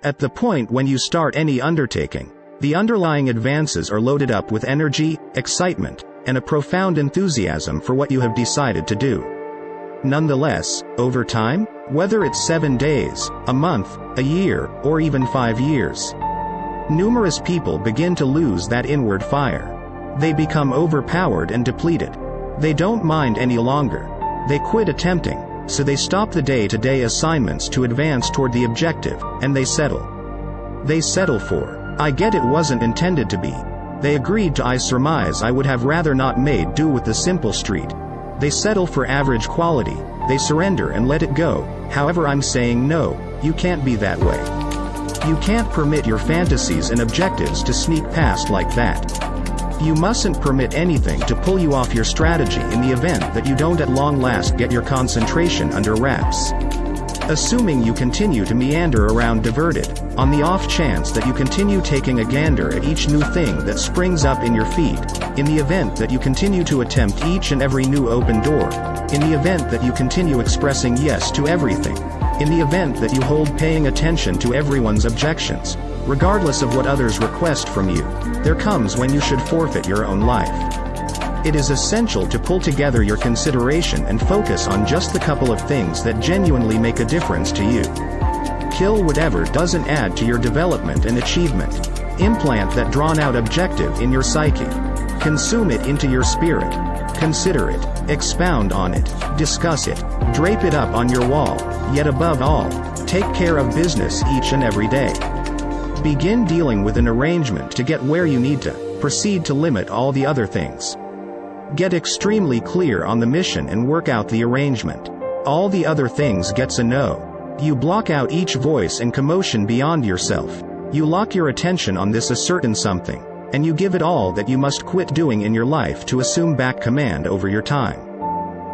At the point when you start any undertaking, the underlying advances are loaded up with energy, excitement, and a profound enthusiasm for what you have decided to do. Nonetheless, over time, whether it's 7 days, a month, a year, or even 5 years, numerous people begin to lose that inward fire. They become overpowered and depleted. They don't mind any longer. They quit attempting, so they stop the day-to-day assignments to advance toward the objective, and they settle. They settle for, "I get it wasn't intended to be." They agreed to, "I surmise I would have rather not made do with the simple street." They settle for average quality. They surrender and let it go. However, I'm saying no, you can't be that way. You can't permit your fantasies and objectives to sneak past like that. You mustn't permit anything to pull you off your strategy in the event that you don't at long last get your concentration under wraps. Assuming you continue to meander around diverted, on the off chance that you continue taking a gander at each new thing that springs up in your feed, in the event that you continue to attempt each and every new open door, in the event that you continue expressing yes to everything, in the event that you hold paying attention to everyone's objections, regardless of what others request from you, there comes when you should forfeit your own life. It is essential to pull together your consideration and focus on just the couple of things that genuinely make a difference to you. Kill whatever doesn't add to your development and achievement. Implant that drawn-out objective in your psyche. Consume it into your spirit. Consider it, expound on it, discuss it, drape it up on your wall, yet above all, take care of business each and every day. Begin dealing with an arrangement to get where you need to, proceed to limit all the other things. Get extremely clear on the mission and work out the arrangement. All the other things gets a no. You block out each voice and commotion beyond yourself. You lock your attention on this a certain something, and you give it all that you must quit doing in your life to assume back command over your time.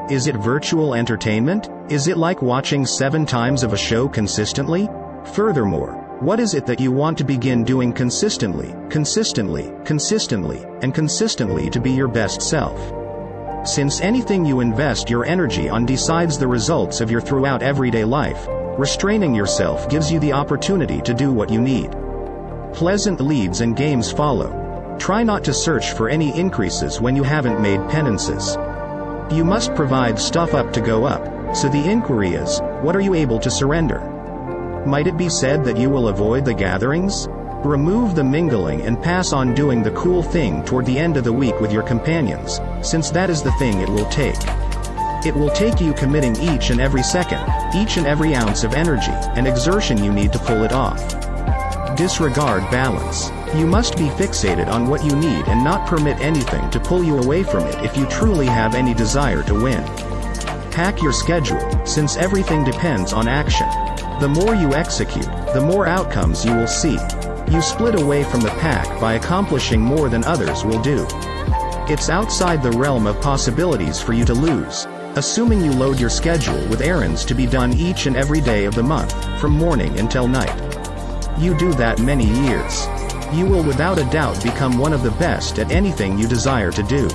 Is it virtual entertainment? Is it like watching 7 times of a show consistently? Furthermore, what is it that you want to begin doing consistently to be your best self? Since anything you invest your energy on decides the results of your throughout everyday life, restraining yourself gives you the opportunity to do what you need. Pleasant leads and games follow. Try not to search for any increases when you haven't made penances. You must provide stuff up to go up, so the inquiry is, what are you able to surrender? Might it be said that you will avoid the gatherings? Remove the mingling and pass on doing the cool thing toward the end of the week with your companions, since that is the thing it will take. It will take you committing each and every second, each and every ounce of energy and exertion you need to pull it off. Disregard balance. You must be fixated on what you need and not permit anything to pull you away from it if you truly have any desire to win. Pack your schedule, since everything depends on action. The more you execute, the more outcomes you will see. You split away from the pack by accomplishing more than others will do. It's outside the realm of possibilities for you to lose, assuming you load your schedule with errands to be done each and every day of the month, from morning until night. You do that many years. You will without a doubt become one of the best at anything you desire to do.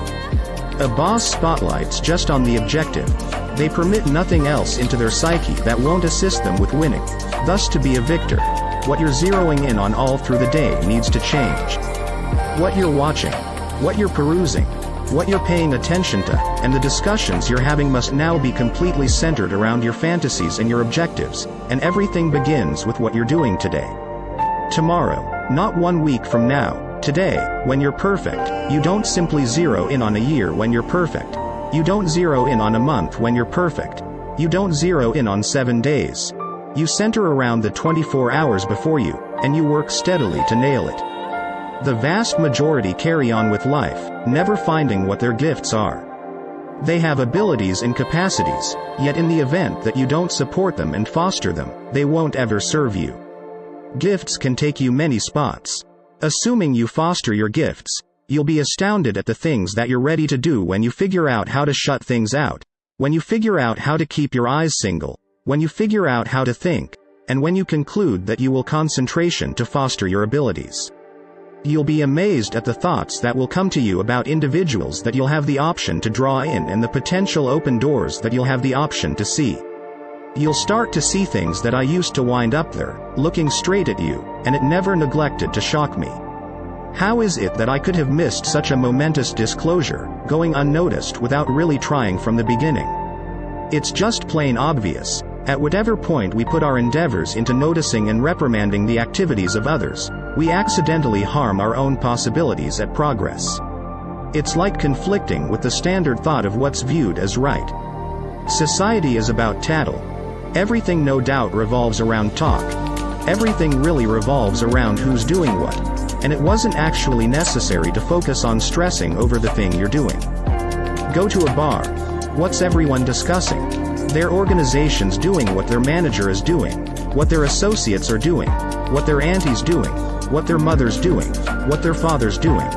A boss spotlights just on the objective. They permit nothing else into their psyche that won't assist them with winning. Thus, to be a victor, what you're zeroing in on all through the day needs to change. What you're watching, what you're perusing, what you're paying attention to, and the discussions you're having must now be completely centered around your fantasies and your objectives, and everything begins with what you're doing today. Tomorrow, not 1 week from now, today, when you're perfect. You don't simply zero in on a year when you're perfect. You don't zero in on a month when you're perfect. You don't zero in on 7 days. You center around the 24 hours before you, and you work steadily to nail it. The vast majority carry on with life, never finding what their gifts are. They have abilities and capacities, yet in the event that you don't support them and foster them, they won't ever serve you. Gifts can take you many spots. Assuming you foster your gifts, you'll be astounded at the things that you're ready to do when you figure out how to shut things out, when you figure out how to keep your eyes single, when you figure out how to think, and when you conclude that you will concentration to foster your abilities. You'll be amazed at the thoughts that will come to you about individuals that you'll have the option to draw in and the potential open doors that you'll have the option to see. You'll start to see things that I used to wind up there, looking straight at you, and it never neglected to shock me. How is it that I could have missed such a momentous disclosure, going unnoticed without really trying from the beginning? It's just plain obvious. At whatever point we put our endeavors into noticing and reprimanding the activities of others, we accidentally harm our own possibilities at progress. It's like conflicting with the standard thought of what's viewed as right. Society is about tattle. Everything no doubt revolves around talk. Everything really revolves around who's doing what. And it wasn't actually necessary to focus on stressing over the thing you're doing. Go to a bar. What's everyone discussing? Their organization's doing what their manager is doing, what their associates are doing, what their auntie's doing, what their mother's doing, what their father's doing.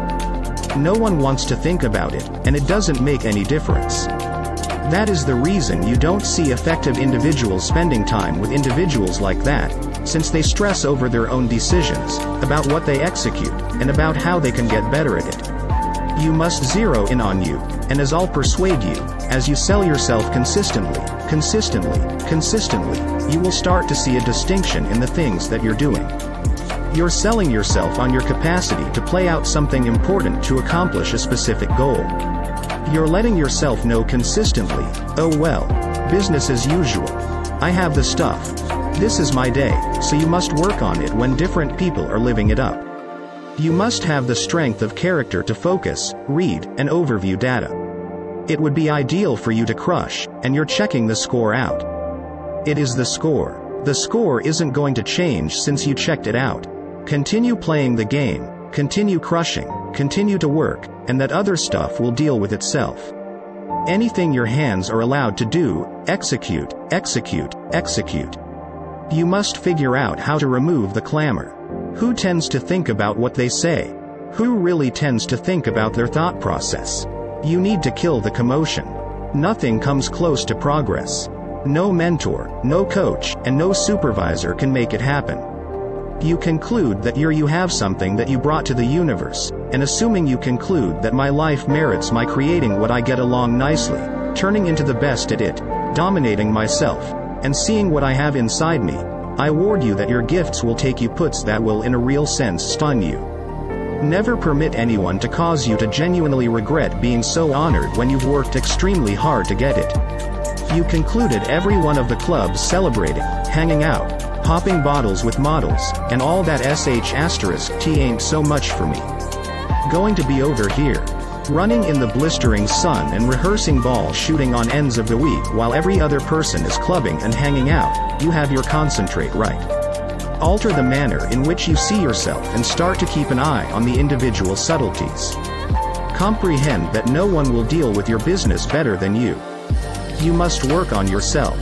No one wants to think about it, and it doesn't make any difference. That is the reason you don't see effective individuals spending time with individuals like that, since they stress over their own decisions, about what they execute, and about how they can get better at it. You must zero in on you, and as I'll persuade you, as you sell yourself consistently, you will start to see a distinction in the things that you're doing. You're selling yourself on your capacity to play out something important to accomplish a specific goal. You're letting yourself know consistently, oh well, business as usual. I have the stuff. This is my day, so you must work on it when different people are living it up. You must have the strength of character to focus, read, and overview data. It would be ideal for you to crush, and you're checking the score out. It is the score. The score isn't going to change since you checked it out. Continue playing the game, continue crushing, continue to work, and that other stuff will deal with itself. Anything your hands are allowed to do, execute. You must figure out how to remove the clamor. Who tends to think about what they say? Who really tends to think about their thought process? You need to kill the commotion. Nothing comes close to progress. No mentor, no coach, and no supervisor can make it happen. You conclude that you have something that you brought to the universe, and assuming you conclude that my life merits my creating what I get along nicely, turning into the best at it, dominating myself, and seeing what I have inside me, I warn you that your gifts will take you puts that will in a real sense stun you. Never permit anyone to cause you to genuinely regret being so honored when you've worked extremely hard to get it. You concluded every one of the clubs celebrating, hanging out, popping bottles with models, and all that *T ain't so much for me. Going to be over here, running in the blistering sun and rehearsing ball shooting on ends of the week while every other person is clubbing and hanging out. You have your concentrate right. Alter the manner in which you see yourself and start to keep an eye on the individual subtleties. Comprehend that no one will deal with your business better than you. You must work on yourself.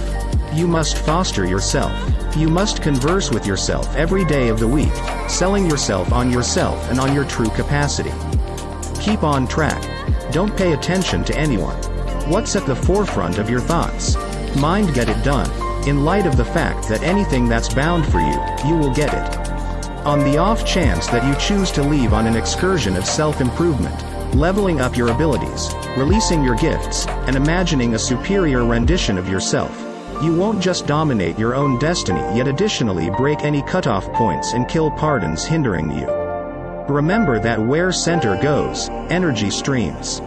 You must foster yourself. You must converse with yourself every day of the week, selling yourself on yourself and on your true capacity. Keep on track. Don't pay attention to anyone. What's at the forefront of your thoughts? Mind get it done. In light of the fact that anything that's bound for you, you will get it. On the off chance that you choose to leave on an excursion of self-improvement, leveling up your abilities, releasing your gifts, and imagining a superior rendition of yourself, you won't just dominate your own destiny yet additionally break any cutoff points and kill pardons hindering you. Remember that where center goes, energy streams.